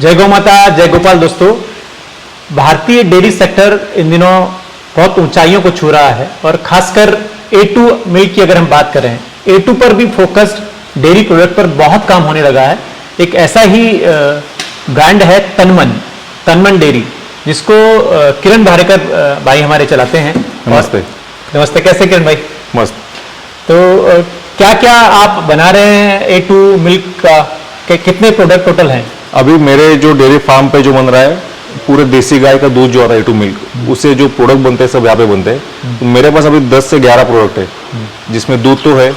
जय गौ माता, जय गोपाल। दोस्तों, भारतीय डेयरी सेक्टर इन दिनों बहुत ऊंचाइयों को छू रहा है और खासकर A2 मिल्क की अगर हम बात करें, A2 पर भी फोकस्ड डेयरी प्रोडक्ट पर बहुत काम होने लगा है। एक ऐसा ही ब्रांड है तनमन डेयरी, जिसको किरण भारेकर भाई हमारे चलाते हैं। नमस्ते। नमस्ते, कैसे किरण भाई? मस्त। तो क्या क्या आप बना रहे हैं A2 मिल्क का? कितने प्रोडक्ट टोटल हैं? अभी मेरे जो डेयरी फार्म पे जो बन रहा है, पूरे देसी गाय का दूध जो आता है A2 मिल्क, उससे जो प्रोडक्ट बनते हैं सब यहाँ पे बनते हैं। तो मेरे पास अभी 10 से 11 प्रोडक्ट है, जिसमें दूध तो है,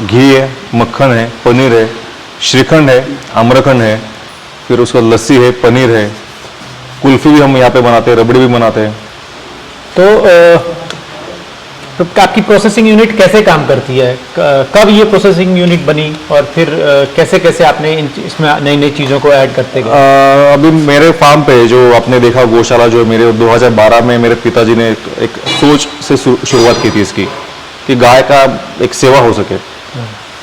घी है, मक्खन है, पनीर है, श्रीखंड है, आम्रखंड है, फिर उसका लस्सी है, पनीर है, कुल्फी भी हम यहाँ पे बनाते हैं, रबड़ी भी बनाते हैं। तो आपकी प्रोसेसिंग यूनिट कैसे काम करती है? कब ये प्रोसेसिंग यूनिट बनी और फिर कैसे कैसे आपने इसमें नई नई चीज़ों को ऐड करते गए? अभी मेरे फार्म पे जो आपने देखा गौशाला जो है, मेरे 2012 में मेरे पिताजी ने एक सोच से शुरुआत की थी इसकी, कि गाय का एक सेवा हो सके।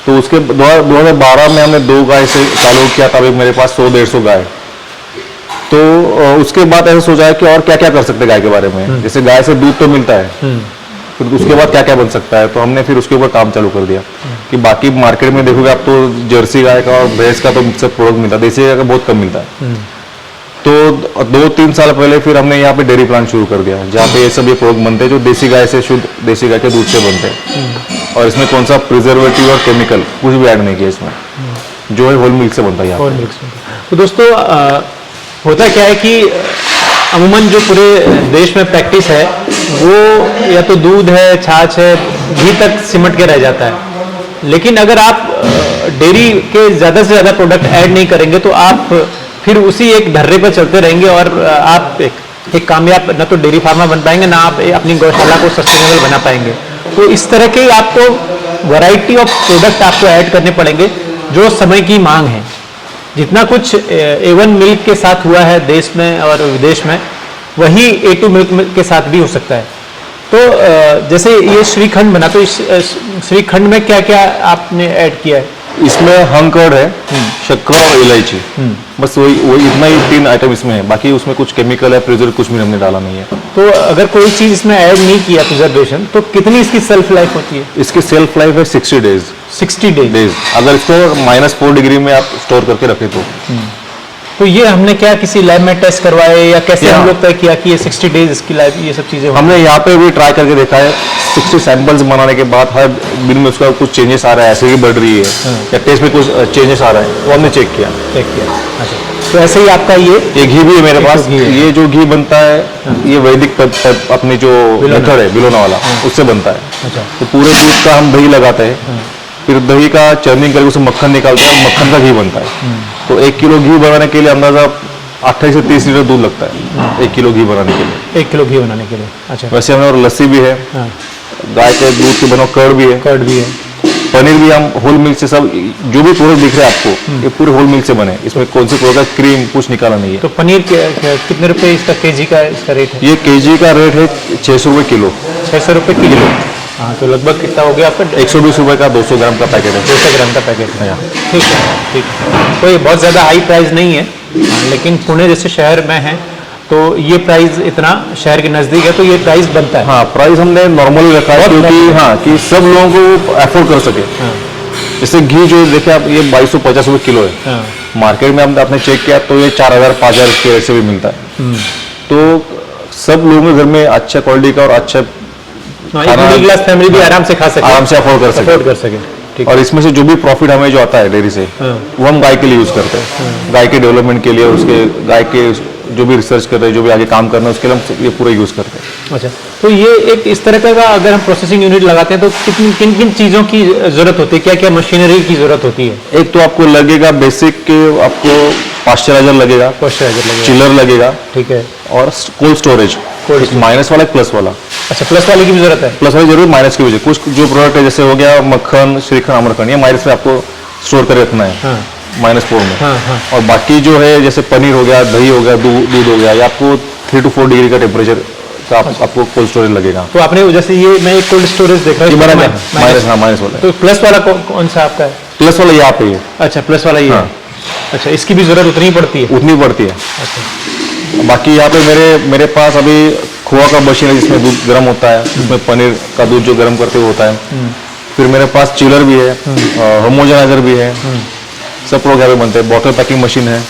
तो उसके 2012 में हमने 2 गाय से चालू किया था। अभी मेरे पास 100-150 गाय। तो उसके बाद ऐसा सोचा है कि और क्या क्या कर सकते हैं गाय के बारे में। जैसे गाय से दूध तो मिलता है, फिर उसके बाद क्या क्या बन सकता है। तो हमने फिर उसके ऊपर काम चालू कर दिया कि बाकी मार्केट में देखोगे आप तो जर्सी गाय का और भैंस का तो मिक्सर प्रोडक्ट मिलता है, देसी गाय का बहुत कम मिलता है। तो 2-3 साल पहले फिर हमने यहाँ पे डेयरी प्लांट शुरू कर दिया, जहाँ पे ये सब ये प्रोडक्ट बनते हैं जो देसी गाय से, शुद्ध देसी गाय के दूध से बनते हैं। और इसमें कौन सा प्रिजर्वेटिव और केमिकल कुछ भी ऐड नहीं किया इसमें, जो है होल मिल्क से बनता है यहाँ पे। तो दोस्तों, होता क्या है कि अमूमन जो पूरे देश में प्रैक्टिस है वो या तो दूध है, छाछ है, घी तक सिमट के रह जाता है। लेकिन अगर आप डेयरी के ज़्यादा से ज़्यादा प्रोडक्ट ऐड नहीं करेंगे तो आप फिर उसी एक धर्रे पर चलते रहेंगे और आप एक कामयाब ना तो डेयरी फार्मर बन पाएंगे, ना आप अपनी गौशाला को सस्टेनेबल बना पाएंगे। तो इस तरह के आपको वैरायटी ऑफ प्रोडक्ट आपको ऐड करने पड़ेंगे जो समय की मांग है। जितना कुछ A1 मिल्क के साथ हुआ है देश में और विदेश में, वही A2 मिल्क के साथ भी हो सकता है। तो जैसे ये श्रीखंड बना, तो इस श्रीखंड में क्या क्या आपने ऐड किया है? इसमें हंकर्ड है, शक्कर और इलायची, बस वही इतना ही 3 आइटम इसमें है। बाकी उसमें कुछ केमिकल है, प्रिजर्व कुछ भी हमने डाला नहीं है। तो अगर कोई चीज़ इसमें ऐड नहीं किया प्रिजर्वेशन, तो कितनी इसकी सेल्फ लाइफ होती है? इसकी सेल्फ लाइफ है 60 डेज। 60 डेज। अगर इसको -4 डिग्री में आप स्टोर करके रखें तो ये हमने क्या किसी लैब में टेस्ट करवाए या कैसे हम लोग तय किया कि ये 60 डेज इसकी लाइफ, ये सब चीज़ें? हमने यहाँ पे भी ट्राई करके देखा है। 60 सैंपल्स बनाने के बाद हर दिन में उसका कुछ चेंजेस आ रहा है, ऐसे ही बढ़ रही है या टेस्ट में कुछ चेंजेस आ रहा है, वो हमने चेक किया। अच्छा, तो ऐसे ही आपका ये घी भी है मेरे पास। ये जो घी बनता है ये वैदिक अपने जो मेथड है बिलोना वाला, उससे बनता है। तो पूरे दूध का हम दही लगाते हैं, फिर दही का चर्निंग करके उसमें मक्खन निकालते हैं, मक्खन का घी बनता है। तो 1 किलो घी बनाने के लिए अंदाजा 28 से 30 लीटर दूध लगता है 1 किलो घी बनाने के लिए। 1 किलो घी बनाने के लिए। अच्छा। वैसे हमें और लस्सी भी है, गाय के दूध से बना कर्ड भी है, पनीर भी हम होल मिल्क से, सब जो भी प्रोडक्ट दिख रहे हैं आपको ये पूरे होल मिल्क से बने। इसमें कौन सी प्रोडक्ट क्रीम कुछ निकाला नहीं है। तो पनीर कितने रुपए इसका केजी का इसका रेट है? ये केजी का रेट है 600 रुपये किलो। 600 रुपये किलो। हाँ, तो लगभग कितना हो गया आपका? 120 रुपये का 200 ग्राम का पैकेट है। 200 ग्राम का पैकेट है। ठीक है, ठीक है। कोई बहुत ज़्यादा हाई प्राइस नहीं है, लेकिन पुणे जैसे शहर में है तो ये प्राइस इतना शहर के नज़दीक है तो ये प्राइस बनता है। हाँ, प्राइस हमने नॉर्मल रखा है क्योंकि कि सब लोगों को अफोर्ड कर सके। जैसे घी जो देखे आप, ये 2250 रुपये किलो है। मार्केट में हमने आपने चेक किया तो ये 4000-5000 के रेट से भी मिलता है। तो सब लोगों के घर में अच्छा क्वालिटी का और अच्छा मिडिल क्लास फैमिली भी आराम से खा सके, आराम से अफोर्ड कर सके। और इसमें से जो भी प्रॉफिट हमें जो आता है डेयरी से, वो हम गाय के लिए यूज करते हैं, गाय के डेवलपमेंट के लिए, उसके गाय के जो भी रिसर्च कर रहे हैं, जो भी आगे काम करना है उसके लिए हम ये पूरा यूज करते हैं। अच्छा, तो ये एक इस तरह का अगर हम प्रोसेसिंग यूनिट लगाते हैं तो किन किन चीज़ों की जरूरत होती है? क्या क्या मशीनरी की जरूरत होती है? एक तो आपको लगेगा बेसिक के, आपको पास्चराइजर लगेगा, चिलर लगेगा, ठीक है, और कोल्ड स्टोरेज, माइनस वाला प्लस वाला। अच्छा, प्लस वाले की भी जरूरत है? प्लस वाली जरूर, माइनस की वजह कुछ जो प्रोडक्ट है जैसे हो गया मक्खन, श्रीखंड, आम्रखंड, ये माइनस में आपको स्टोर कर रखना है, -4 में। और बाकी जो है जैसे पनीर हो गया, दही हो गया, दूध हो गया, ये आपको 3 to 4 डिग्री का टेम्परेचर का आपको कोल्ड स्टोरेज लगेगा। तो आपने जैसे ये मैं एक कोल्ड स्टोरेज देख रहा हूँ, माइनस वाला। तो प्लस वाला कौन सा आपका है? प्लस वाला यहाँ पे है। अच्छा, प्लस वाला ये है। अच्छा, इसकी भी जरूरत उतनी ही पड़ती है? उतनी पड़ती है। अच्छा। बाकी यहाँ पे मेरे पास अभी खोआ का मशीन है जिसमें दूध गर्म होता है, उसमें पनीर का दूध जो गर्म करते हुए होता है। फिर मेरे पास चिलर भी है, होमोजेनाइजर भी है, सब प्रोडक्ट यहाँ पे बनते हैं। बॉटल पैकिंग मशीन है।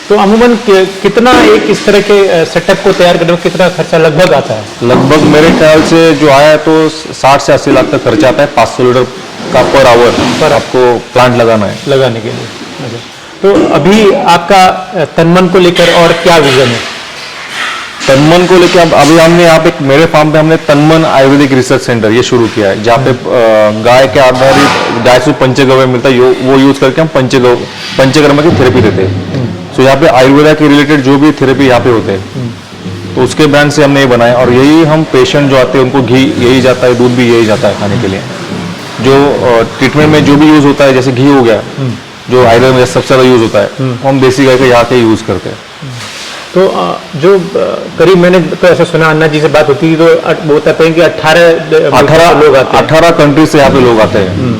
तो अमूमन कितना एक इस तरह के सेटअप को तैयार करने में कितना खर्चा लगभग आता है? लगभग मेरे ख्याल से जो आया है तो 60 से 80 लाख तक खर्चा आता है 500 लीटर का पर आवर पर आपको प्लांट लगाना है, लगाने के लिए। अच्छा। तो अभी आपका तनमन को लेकर और क्या विजन है? तनमन को लेकर अभी हमने यहाँ पे मेरे फार्म पे हमने तनमन आयुर्वेदिक रिसर्च सेंटर ये शुरू किया है, जहाँ पे गाय के आधारित गाय से पंचगव्य मिलता है, वो यूज करके हम पंचकर्म की थेरेपी देते हैं। तो यहाँ पे आयुर्वेदा के रिलेटेड जो भी थेरेपी यहाँ पे होते हैं, तो उसके ब्रांड से हमने ये बनाया। और यही हम पेशेंट जो आते हैं उनको घी यही जाता है, दूध भी यही जाता है खाने के लिए। जो ट्रीटमेंट में जो भी यूज होता है, जैसे घी हो गया, जो आयुर्वेद में सबसे ज्यादा यूज होता है, वो हम देसी गाय का यहाँ के यूज करते हैं। तो जो करीब मैंने तो ऐसा सुना, अन्ना जी से बात होती थी तो वो बताते हैं कि 18 लोग आते हैं, 18 कंट्रीज से यहाँ पे लोग आते हैं।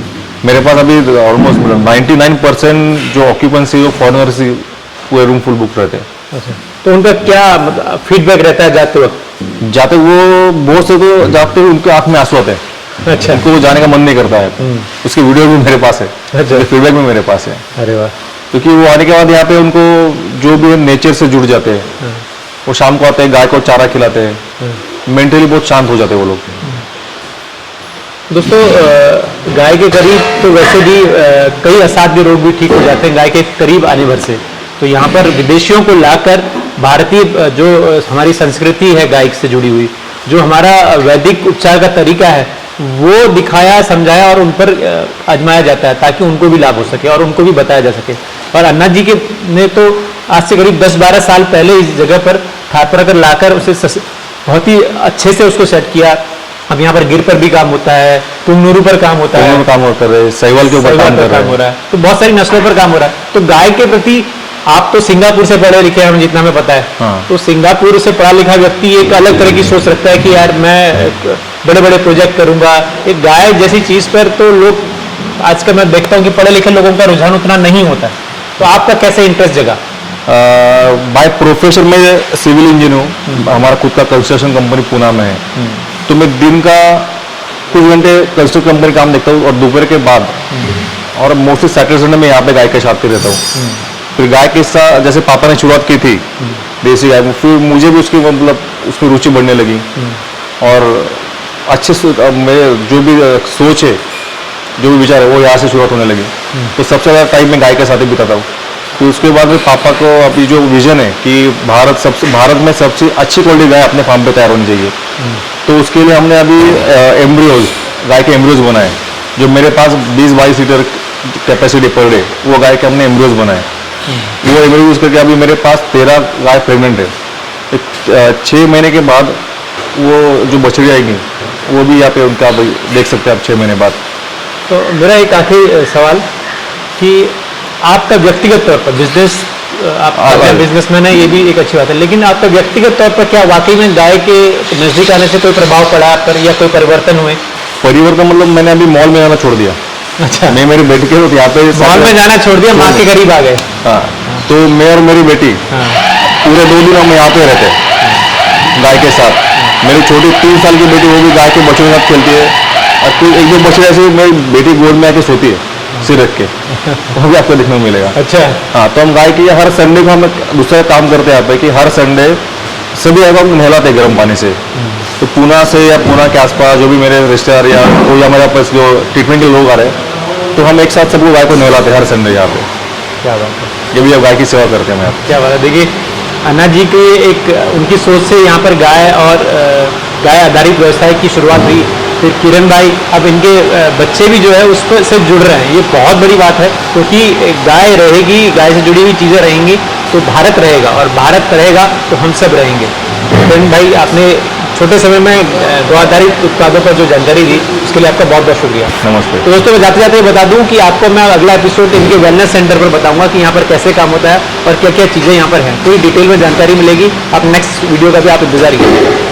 मेरे पास अभी ऑलमोस्ट 99% जो ऑक्यूपेंसी जो फॉरनर्स पूरे रूम फुल बुक रहते हैं। अच्छा। तो उनका क्या फीडबैक रहता है जाते वक्त? जाते वो बहुत से तो जाते हुए उनके आंख में आंसू आते हैं। अच्छा। उनको वो जाने का मन नहीं करता है। उसकी वीडियो भी मेरे पास है, अच्छा। फीडबैक भी मेरे पास है। अरे वाह। क्योंकि वो आने के बाद यहाँ पे उनको जो भी नेचर से जुड़ जाते हैं, वो शाम को आते हैं, गाय को चारा खिलाते हैं, मेंटली बहुत शांत हो जाते हैं वो लोग। दोस्तों, गाय के करीब तो वैसे भी कई असाध्य रोग भी ठीक हो जाते हैं गाय के करीब आने भर से। तो यहाँ पर विदेशियों को लाकर भारतीय जो हमारी संस्कृति है गाय से जुड़ी हुई, जो हमारा वैदिक उपचार का तरीका है, वो दिखाया, समझाया और उन पर आजमाया जाता है ताकि उनको भी लाभ हो सके और उनको भी बताया जा सके। और अन्ना जी के ने तो आज से करीब 10-12 साल पहले इस जगह पर थारपुरा कर लाकर उसे बहुत ही अच्छे से उसको सेट किया। अब यहाँ पर गिर पर भी काम होता है, पुंगनुरू पर काम होता है, साहिवाल के ऊपर काम हो रहा है, तो बहुत सारी नस्लों पर काम हो रहा है। तो गाय के प्रति आप तो सिंगापुर से पढ़े लिखे हैं, जितना हमें पता है। हाँ। तो सिंगापुर से पढ़ा लिखा व्यक्ति एक अलग तरह की सोच रखता है कि यार मैं बड़े बड़े प्रोजेक्ट करूंगा। एक गाय जैसी चीज पर तो लोग आजकल मैं देखता हूँ कि पढ़े लिखे लोगों का रुझान उतना नहीं होता है। तो आपका कैसे इंटरेस्ट जगा? बाय प्रोफेशन में सिविल इंजीनियर हूँ, हमारा खुद का कंस्ट्रक्शन कंपनी पुणे में है। तो मैं दिन का कुछ घंटे कंस्ट्रक्शन कंपनी काम देखता हूँ और दोपहर के बाद और मोस्टली सैटरडे संडे में यहाँ पे गाय के साथ ही रहता हूँ। फिर गाय के साथ जैसे पापा ने शुरुआत की थी देसी गाय में, फिर मुझे भी उसकी मतलब उसमें रुचि बढ़ने लगी और अच्छे से मेरे जो भी सोच है, जो भी विचार है, वो यहाँ से शुरुआत होने लगी। तो सबसे ज़्यादा टाइम मैं गाय के साथ ही बिताता हूँ। तो उसके बाद में पापा को अभी जो विजन है कि भारत में सबसे अच्छी क्वालिटी गाय अपने फार्म पे तैयार होनी चाहिए, तो उसके लिए हमने अभी एम्ब्रियोज, गाय के एम्ब्रियोज बनाए। जो मेरे पास 20-22 लीटर कैपेसिटी पर डे, वो गाय के हमने एम्ब्रियोज बनाए। वो एम्ब्रियो यूज करके अभी मेरे पास 13 गाय प्रेग्नेंट है। 6 महीने के बाद वो जो बछड़ी आएगी वो भी यहाँ पे उनका देख सकते हैं आप 6 महीने बाद। तो मेरा एक आखिरी सवाल कि आपका व्यक्तिगत तौर पर बिजनेसमैन है, ये भी एक अच्छी बात है, लेकिन आपका व्यक्तिगत तौर पर क्या वाकई में गाय के नजदीक आने से कोई प्रभाव पड़ा आप पर या कोई परिवर्तन हुए? परिवर्तन मतलब मैंने अभी मॉल में जाना छोड़ दिया। अच्छा। मैं मेरी बेटी के यहाँ पे मॉल में जाना छोड़ दिया, माँ के करीब आ गए। हाँ। तो मैं और मेरी बेटी पूरे 2 दिन हम यहाँ पे रहते गाय के साथ। मेरी छोटी 3 साल की बेटी, वो भी गाय के बच्चों के साथ खेलती है और फिर एक दो बच्चे ऐसे मेरी बेटी गोद में आके सोती है सिर रख के, वो भी आपको देखने को मिलेगा। अच्छा। हाँ, तो हम गाय की हर संडे को हम दूसरा काम करते हैं यहाँ पे कि हर संडे सभी गाय को हम नहलाते गर्म पानी से। तो पुणे से या पुणे के आसपास जो भी मेरे रिश्तेदार या मेरे पास जो ट्रीटमेंट के लोग आ रहे हैं, तो हम एक साथ सबको गाय को नहलाते हैं हर संडे यहाँ पे। क्या बात है, ये भी अब गाय की सेवा करते हैं। क्या बात है। देखिए अन्ना जी की एक उनकी सोच से यहाँ पर गाय और गाय आधारित व्यवसाय की शुरुआत हुई। फिर किरण भाई अब इनके बच्चे भी जो है उस पर से जुड़ रहे हैं, ये बहुत बड़ी बात है, क्योंकि गाय रहेगी, गाय से जुड़ी हुई चीज़ें रहेंगी तो भारत रहेगा और भारत रहेगा तो हम सब रहेंगे। किरण भाई, आपने छोटे समय में गौ आधारित उत्पादों पर जो जानकारी दी उसके लिए आपका बहुत बहुत शुक्रिया। नमस्ते। तो दोस्तों, मैं जाते जाते बता दूं कि आपको मैं अगला एपिसोड इनके वेलनेस सेंटर पर बताऊंगा कि यहाँ पर कैसे काम होता है और क्या क्या चीज़ें यहाँ पर हैं। पूरी डिटेल में जानकारी मिलेगी। आप नेक्स्ट वीडियो का भी आप इंतजार कीजिएगा।